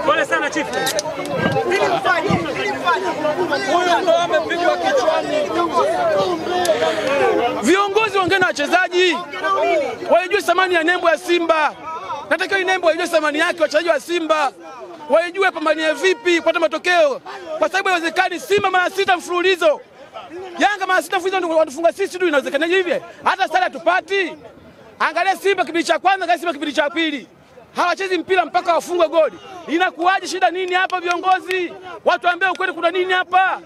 Pole sana chief. Huyo ndo amepigwa kichwani. Viongozi wengine na wachezaji waijue thamani ya nembo ya Simba. Nataka nembo waijue thamani yake, wachezaji wa Simba waijue pambania vipi kupata matokeo, kwa sababu haiwezekani Simba mara 6 mfululizo, Yanga mara 6 mfululizo ndio watufunga sisi. Ndio inawezekana hivi? Hata sasa tupati. Angalia Simba kipindi cha kwanza, angalia Simba kipindi cha pili. Hawachezi mpira mpaka wafungwe goli. Inakuwaje? Shida nini hapa viongozi? Watu ambao ukweli kuna nini hapa?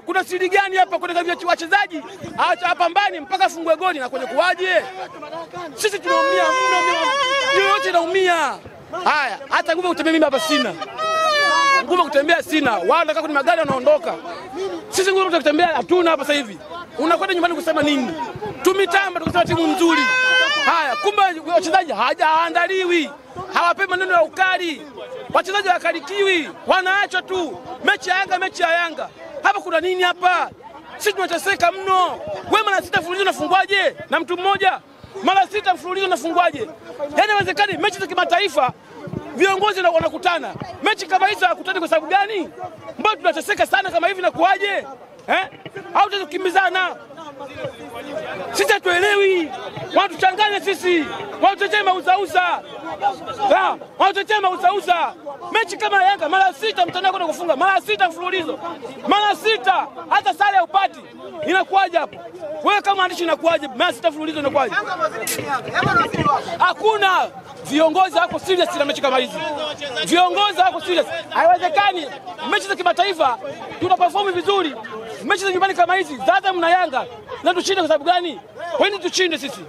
Kuna siri gani hapa? Kuna wachezaji hawapambani mpaka afungwe goli na kwenye kuwaje? Sisi tunaumia mno, yote inaumia. Haya, hata nguvu kutembea mimi hapa sina. Nguvu kutembea sina. Wao wanataka kwenye magari wanaondoka. Sisi nguvu kutembea hatuna hapa sasa hivi. Unakwenda nyumbani kusema nini? Tumitamba tukisema timu nzuri. Haya, kumbe wachezaji hawaandaliwi. Hawapewi maneno ya ukali. Wachezaji wakarikiwi, wanaachwa tu. Mechi ya Yanga. Hapa kuna nini hapa? Sisi tunateseka mno. Wewe mara 6 mfululizo unafungwaje? Na mtu mmoja mara 6 mfululizo unafungwaje? Yaani inawezekani mechi za kimataifa viongozi wanakutana. Mechi kama hizo hakutani kwa sababu gani? Mbona tunateseka sana kama hivi na kuaje? Au tukimbizana? Sisi hatuelewi. Wanatuchanganya sisi. Wanatutetea mauzauza. Wanatutetea mauzauza. Mechi kama Yanga mara 6 mtandao kwenda kufunga mara 6 mfululizo. Mara 6 hata sare upati. Inakuaje hapo? Wewe kama andishi inakuaje? Mara 6 mfululizo inakuaje? Hakuna. Viongozi wako serious na mechi kama hizi. Viongozi wako serious. Haiwezekani. Mechi za kimataifa tuna perform vizuri. Mechi za nyumbani kama hizi, Azam na Yanga, na tushinde kwa sababu gani? Kwa nini tushinde sisi?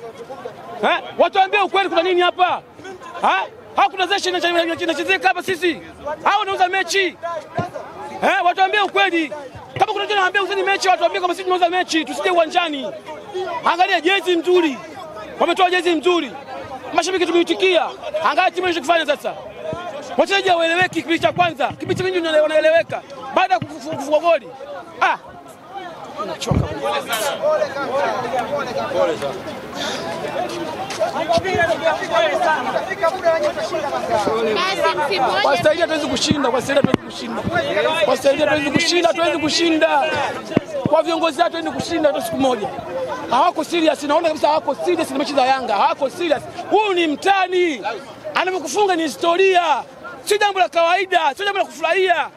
Watu ambao ukweli kuna nini hapa? Hakuna zeshi inachezeka hapa sisi. Hao wanauza mechi. Watu ambao ukweli. Kama kuna mtu anaambia uzeni mechi, watu ambao kama sisi tunauza mechi, tusije uwanjani. Angalia jezi nzuri. Wametoa jezi nzuri. Mashabiki tumeitikia. Angalia timu inachofanya sasa. Wachezaji hawaeleweki kipindi cha kwanza. Kipindi cha pili ndio wanaeleweka. Baada ya kufunga goli. Nachoka. Kwa staili hatuwezi kushinda. Kwa viongozi hatuwezi kushinda hata siku moja. Hawako serious, naona kabisa hawako serious na mechi za Yanga. Hawako serious. Huyu ni mtani. Anapokufunga ni historia. Si jambo la kawaida, si jambo la kufurahia.